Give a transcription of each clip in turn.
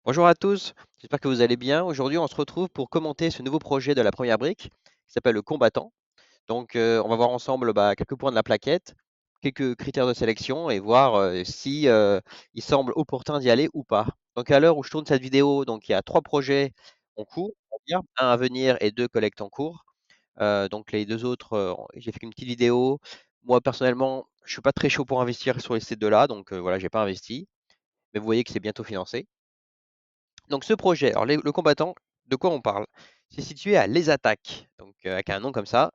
Bonjour à tous, j'espère que vous allez bien. Aujourd'hui, on se retrouve pour commenter ce nouveau projet de la première brique qui s'appelle le combattant. Donc, on va voir ensemble quelques points de la plaquette, quelques critères de sélection et voir si il semble opportun d'y aller ou pas. Donc, à l'heure où je tourne cette vidéo, donc il y a trois projets en cours, on va dire, un à venir et deux collectes en cours. Donc, les deux autres, j'ai fait une petite vidéo. Moi, personnellement, je suis pas très chaud pour investir sur ces deux-là, donc voilà, j'ai pas investi. Mais vous voyez que c'est bientôt financé. Donc ce projet, alors le combattant, de quoi on parle? C'est situé à Les Attaques, donc avec un nom comme ça,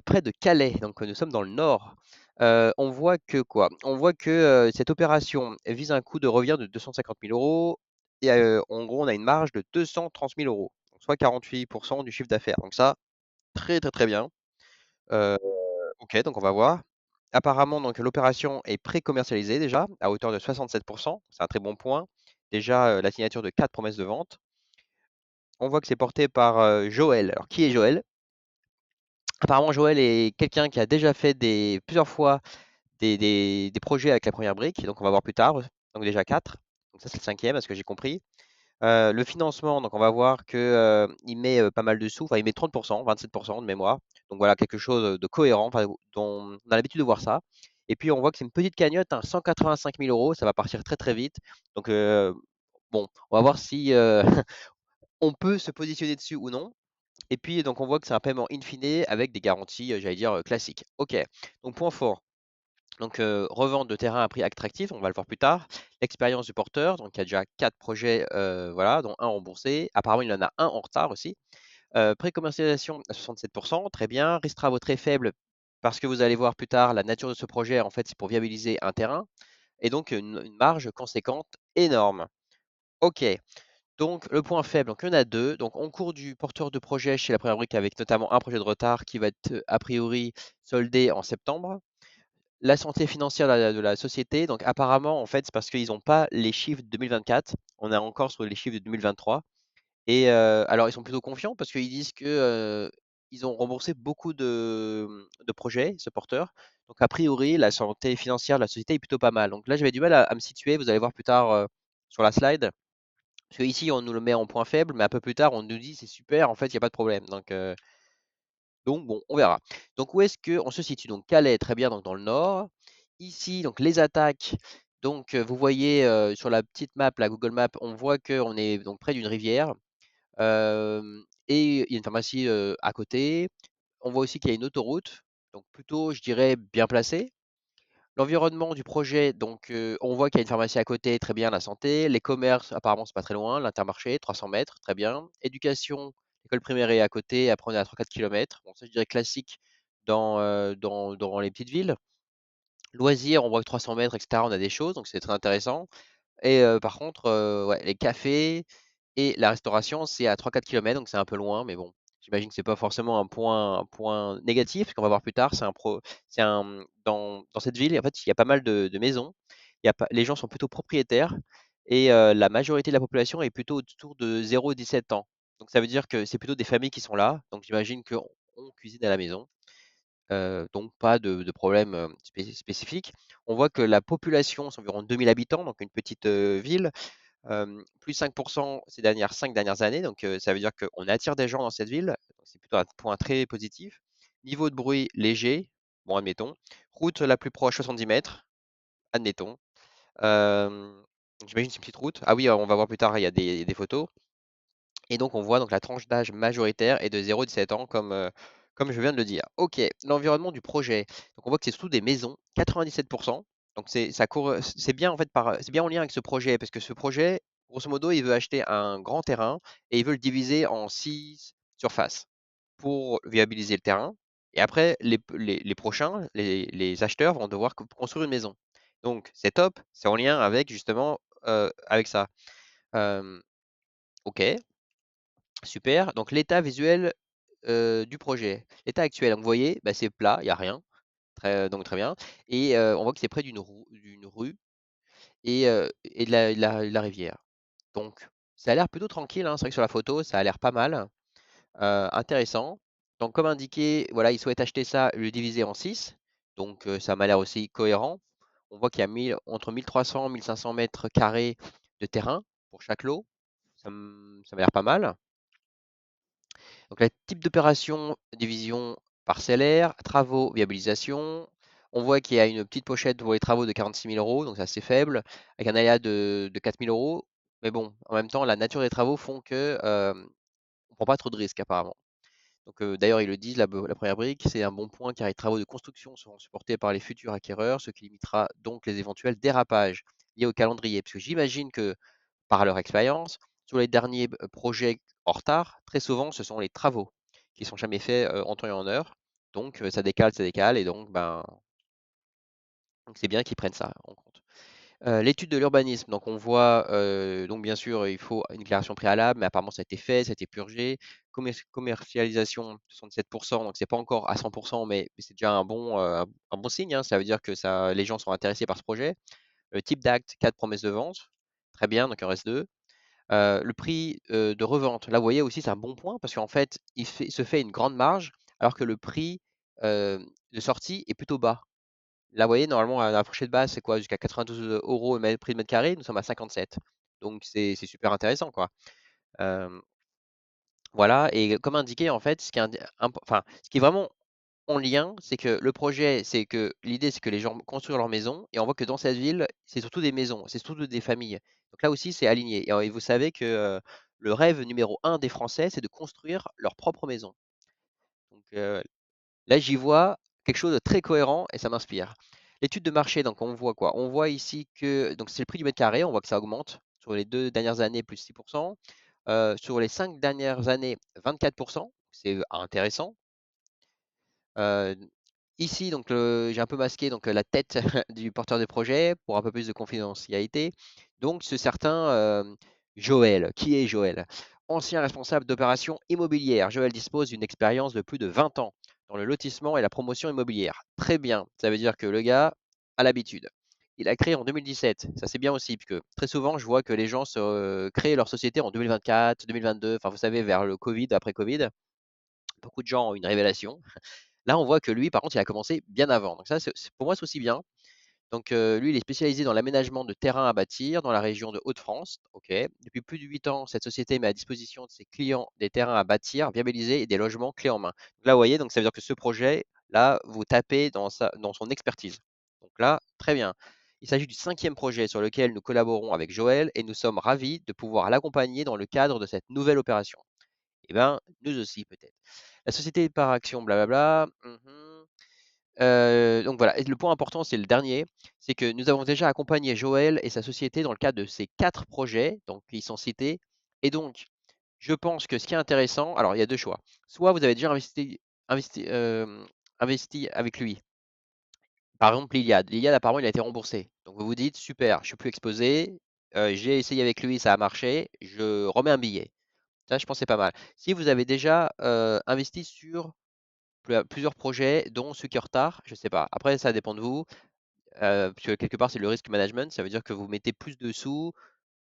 près de Calais, donc nous sommes dans le nord. On voit que quoi? On voit que cette opération vise un coût de revient de 250 000 euros et en gros on a une marge de 230 000 euros, donc soit 48% du chiffre d'affaires. Donc ça, très très très bien. Euh, ok, donc on va voir. Apparemment, donc l'opération est pré-commercialisée déjà à hauteur de 67%, c'est un très bon point. Déjà la signature de 4 promesses de vente. On voit que c'est porté par Joël. Alors, qui est Joël? Apparemment, Joël est quelqu'un qui a déjà fait plusieurs fois des projets avec la première brique. Donc, on va voir plus tard. Donc, déjà 4. Donc, ça, c'est le cinquième, à ce que j'ai compris. Le financement, donc on va voir que, il met pas mal de sous. Enfin, il met 30%, 27% de mémoire. Donc, voilà, quelque chose de cohérent, enfin, dont on a l'habitude de voir ça. Et puis, on voit que c'est une petite cagnotte, hein, 185 000 euros. Ça va partir très, très vite. Donc, bon, on va voir si on peut se positionner dessus ou non. Et puis, donc, on voit que c'est un paiement in fine avec des garanties, j'allais dire, classiques. OK. Donc, point fort. Donc, revente de terrain à prix attractif, on va le voir plus tard. L'expérience du porteur, donc il y a déjà 4 projets, voilà, dont un remboursé. Apparemment, il y en a un en retard aussi. Pré-commercialisation à 67%, très bien. Risque travaux très faible parce que vous allez voir plus tard, la nature de ce projet, en fait, c'est pour viabiliser un terrain. Et donc, une marge conséquente, énorme. OK. Donc, le point faible, donc il y en a deux. Donc, en cours du porteur de projet chez la première brique, avec notamment un projet de retard qui va être a priori soldé en septembre. La santé financière de la société, donc apparemment, en fait, c'est parce qu'ils n'ont pas les chiffres de 2024. On est encore sur les chiffres de 2023. Et alors, ils sont plutôt confiants parce qu'ils disent que ils ont remboursé beaucoup de projets, ce porteur. Donc, a priori, la santé financière de la société est plutôt pas mal. Donc là, j'avais du mal à me situer. Vous allez voir plus tard sur la slide. Parce qu'ici, on nous le met en point faible, mais un peu plus tard, on nous dit c'est super, en fait, il n'y a pas de problème. Donc bon, on verra. Donc où est-ce qu'on se situe? Donc Calais, très bien, donc dans le nord. Ici, donc les attaques. Donc vous voyez sur la petite map, la Google Map, on voit qu'on est donc près d'une rivière. Et il y a une pharmacie à côté. On voit aussi qu'il y a une autoroute, donc plutôt, je dirais, bien placée. L'environnement du projet, donc on voit qu'il y a une pharmacie à côté, très bien, la santé. Les commerces, apparemment, c'est pas très loin. L'intermarché, 300 mètres, très bien. Éducation, l'école primaire est à côté, après on est à 3-4 km. Bon, ça, je dirais classique dans les petites villes. Loisirs, on voit que 300 mètres, etc., on a des choses, donc c'est très intéressant. Et par contre, ouais, les cafés et la restauration, c'est à 3-4 km, donc c'est un peu loin, mais bon, j'imagine que c'est pas forcément un point négatif, parce qu'on va voir plus tard, dans cette ville, en fait, il y a pas mal de maisons. Il y a pas Les gens sont plutôt propriétaires et la majorité de la population est plutôt autour de 0-17 ans. Donc ça veut dire que c'est plutôt des familles qui sont là, donc j'imagine qu'on cuisine à la maison. Donc pas de problème, spécifique. On voit que la population, c'est environ 2 000 habitants, donc une petite, ville, plus 5% ces 5 dernières années, donc ça veut dire qu'on attire des gens dans cette ville, donc c'est plutôt un point très positif. Niveau de bruit léger, bon admettons. Route la plus proche 70 mètres, admettons. J'imagine que c'est une petite route. Ah oui, on va voir plus tard, il y a des photos. Et donc on voit donc la tranche d'âge majoritaire est de 0 à 17 ans comme je viens de le dire. OK, l'environnement du projet. Donc on voit que c'est surtout des maisons, 97%. Donc c'est bien en fait c'est bien en lien avec ce projet parce que ce projet, grosso modo, il veut acheter un grand terrain et il veut le diviser en 6 surfaces pour viabiliser le terrain. Et après, les prochains, les acheteurs vont devoir construire une maison. Donc c'est top, c'est en lien avec justement avec ça. Euh, OK. Super. Donc l'état visuel du projet. L'état actuel, donc vous voyez, bah, c'est plat, il n'y a rien. Donc très bien. Et on voit que c'est près d'une rue et de la rivière. Donc ça a l'air plutôt tranquille, hein. C'est vrai que sur la photo, ça a l'air pas mal. Intéressant. Donc comme indiqué, voilà, ils souhaitent acheter ça, le diviser en 6. Donc ça m'a l'air aussi cohérent. On voit qu'il y a entre 1300 et 1500 mètres carrés de terrain. pour chaque lot. Ça m'a l'air pas mal. Donc, le type d'opération, division parcellaire, travaux, viabilisation. On voit qu'il y a une petite pochette pour les travaux de 46 000 euros, donc c'est assez faible, avec un AIA de 4 000 euros. Mais bon, en même temps, la nature des travaux font que on prend pas trop de risques apparemment. Donc, d'ailleurs, ils le disent, la première brique, c'est un bon point car les travaux de construction seront supportés par les futurs acquéreurs, ce qui limitera donc les éventuels dérapages liés au calendrier. Parce que j'imagine que, par leur expérience, sur les derniers projets en retard, très souvent, ce sont les travaux qui sont jamais faits en temps et en heure. Donc, ça décale, et donc c'est bien qu'ils prennent ça en compte. L'étude de l'urbanisme, donc on voit, donc bien sûr, il faut une déclaration préalable, mais apparemment ça a été fait, ça a été purgé. Commercialisation, 67%, donc c'est pas encore à 100%, mais c'est déjà un bon signe, hein. Ça veut dire que les gens sont intéressés par ce projet. Type d'acte, 4 promesses de vente. Très bien, donc il en reste 2. Le prix de revente, là vous voyez aussi c'est un bon point parce qu'en fait il se fait une grande marge alors que le prix de sortie est plutôt bas. Là, vous voyez, normalement, la fourchette basse, c'est quoi? Jusqu'à 92 euros le prix de mètre carré, nous sommes à 57. Donc, c'est super intéressant, quoi. Euh, voilà, et comme indiqué, en fait, enfin, ce qui est vraiment en lien, c'est que le projet, c'est que l'idée, c'est que les gens construisent leur maison, et on voit que dans cette ville, c'est surtout des maisons, c'est surtout des familles. Donc là aussi, c'est aligné. Et vous savez que le rêve numéro un des Français, c'est de construire leur propre maison. Donc, là, j'y vois quelque chose de très cohérent et ça m'inspire. L'étude de marché, donc on voit quoi? On voit ici que donc c'est le prix du mètre carré, on voit que ça augmente sur les 2 dernières années, plus 6%. Sur les 5 dernières années, 24%. C'est intéressant. Euh, Ici, donc j'ai un peu masqué donc la tête du porteur de projet pour un peu plus de confidentialité. Donc ce certain Joël. Qui est Joël? Ancien responsable d'opérations immobilières. Joël dispose d'une expérience de plus de 20 ans dans le lotissement et la promotion immobilière. Très bien. Ça veut dire que le gars a l'habitude. Il a créé en 2017. Ça c'est bien aussi, puisque très souvent je vois que les gens créent leur société en 2024, 2022. Enfin, vous savez, vers le Covid, après Covid, beaucoup de gens ont une révélation. Là, on voit que lui, par contre, il a commencé bien avant. Donc ça, pour moi, c'est aussi bien. Donc lui, il est spécialisé dans l'aménagement de terrains à bâtir dans la région de Hauts-de-France. Ok. Depuis plus de 8 ans, cette société met à disposition de ses clients des terrains à bâtir, viabilisés et des logements clés en main. Donc là, vous voyez, donc ça veut dire que ce projet, là, vous tapez dans son expertise. Donc là, très bien. Il s'agit du 5e projet sur lequel nous collaborons avec Joël et nous sommes ravis de pouvoir l'accompagner dans le cadre de cette nouvelle opération. Eh bien, nous aussi, peut-être. La société par action, blablabla. Donc voilà, et le point important, c'est le dernier, c'est que nous avons déjà accompagné Joël et sa société dans le cadre de ces 4 projets, donc ils sont cités. Et donc, je pense que ce qui est intéressant, alors il y a deux choix. Soit vous avez déjà investi, investi avec lui. Par exemple, l'Iliade. L'Iliade, apparemment, il a été remboursé. Donc vous vous dites, super, je suis plus exposé, j'ai essayé avec lui, ça a marché, je remets un billet. Ça, je pense que c'est pas mal. Si vous avez déjà investi sur plusieurs projets, dont ceux qui est en retard, je sais pas. Après, ça dépend de vous, parce que quelque part, c'est le risk management. Ça veut dire que vous mettez plus de sous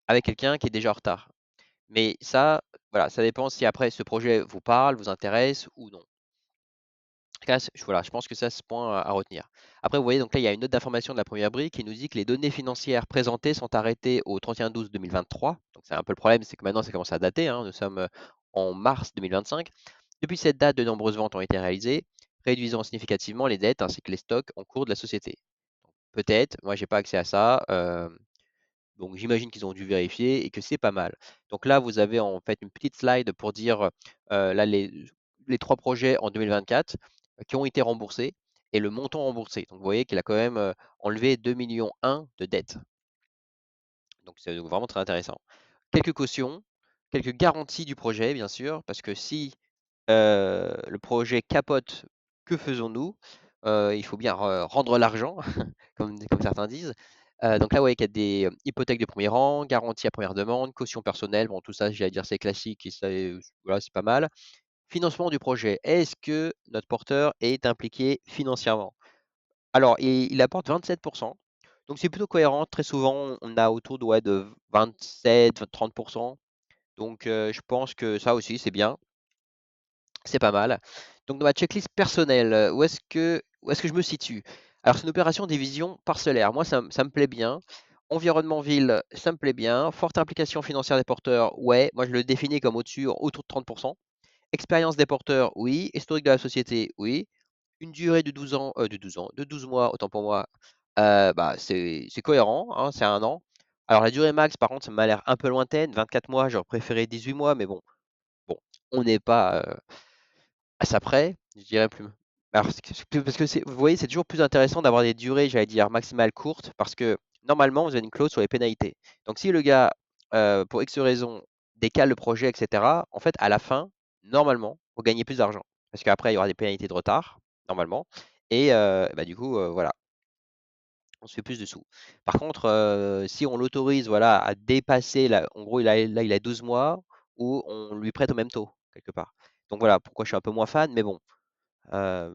avec quelqu'un qui est déjà en retard. Mais ça, voilà, ça dépend si après ce projet vous parle, vous intéresse ou non. Là, voilà, je pense que ça, c'est ce point à retenir. Après, vous voyez, donc là, il y a une note d'information de la première brique qui nous dit que les données financières présentées sont arrêtées au 31/12/2023. Donc, c'est un peu le problème, c'est que maintenant, ça commence à dater, hein. Nous sommes en mars 2025. Depuis cette date, de nombreuses ventes ont été réalisées, réduisant significativement les dettes ainsi que les stocks en cours de la société. Peut-être, moi, j'ai pas accès à ça. Donc j'imagine qu'ils ont dû vérifier et que c'est pas mal. Donc là, vous avez en fait une petite slide pour dire là les 3 projets en 2024 qui ont été remboursés et le montant remboursé. Donc vous voyez qu'il a quand même enlevé 2,1 millions de dettes. Donc c'est vraiment très intéressant. Quelques cautions, quelques garanties du projet, bien sûr, parce que si le projet capote, que faisons-nous? Il faut bien rendre l'argent, comme certains disent. Donc là, vous voyez qu'il y a des hypothèques de premier rang, garantie à première demande, caution personnelle. Bon, tout ça, j'allais dire, c'est classique et ça, voilà, c'est pas mal. Financement du projet. Est-ce que notre porteur est impliqué financièrement? Alors, il apporte 27%. Donc, c'est plutôt cohérent. Très souvent, on a autour de 27, 30%. Donc, je pense que ça aussi, c'est bien. C'est pas mal. Donc dans ma checklist personnelle, où est-ce que je me situe? Alors c'est une opération division parcellaire. Moi, ça me plaît bien. Environnement ville, ça me plaît bien. Forte implication financière des porteurs, ouais. Moi, je le définis comme au-dessus, autour de 30%. Expérience des porteurs, oui. Historique de la société, oui. Une durée de 12 ans, de 12 ans, de 12 mois, autant pour moi, bah, c'est cohérent, hein, c'est un an. Alors la durée max, par contre, ça m'a l'air un peu lointaine. 24 mois, j'aurais préféré 18 mois, mais bon, on n'est pas à ça près, je dirais plus. Alors, parce que vous voyez, c'est toujours plus intéressant d'avoir des durées, j'allais dire, maximales courtes, parce que normalement, vous avez une clause sur les pénalités. Donc, si le gars, pour X raison, décale le projet, etc., en fait, à la fin, normalement, vous gagnez plus d'argent. Parce qu'après, il y aura des pénalités de retard, normalement. Et bah, du coup, voilà, on se fait plus de sous. Par contre, si on l'autorise voilà, à dépasser, en gros, là, il a 12 mois, ou on lui prête au même taux, quelque part. Donc voilà, pourquoi je suis un peu moins fan, mais bon. Heu,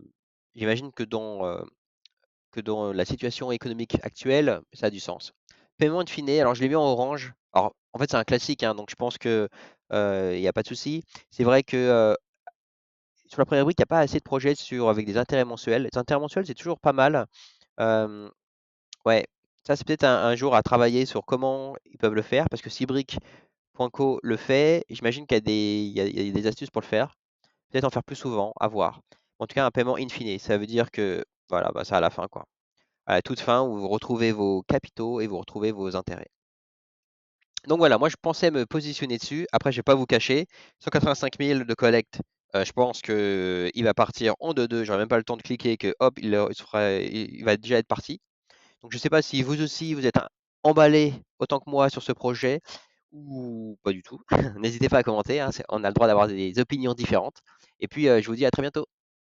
J'imagine que dans la situation économique actuelle, ça a du sens. Paiement in fine, alors je l'ai mis en orange. Alors, en fait, c'est un classique, hein, donc je pense que, il y a pas de souci. C'est vrai que, sur la première brique, il y a pas assez de projets avec des intérêts mensuels. Les intérêts mensuels, c'est toujours pas mal. Hem, ouais, ça, c'est peut-être un jour à travailler sur comment ils peuvent le faire, parce que si Brick.co le fait, j'imagine qu'il y a il y a des astuces pour le faire. Peut-être en faire plus souvent, à voir. En tout cas, un paiement in fine, ça veut dire que voilà, bah, c'est à la fin, quoi. À la toute fin, où vous retrouvez vos capitaux et vous retrouvez vos intérêts. Donc voilà, moi je pensais me positionner dessus. Après, je vais pas vous cacher, 185 000 de collecte, je pense que il va partir en 2-2. J'aurai même pas le temps de cliquer que hop, il va déjà être parti. Donc je sais pas si vous aussi vous êtes emballé autant que moi sur ce projet ou pas du tout. N'hésitez pas à commenter, hein, on a le droit d'avoir des opinions différentes. Et puis je vous dis à très bientôt.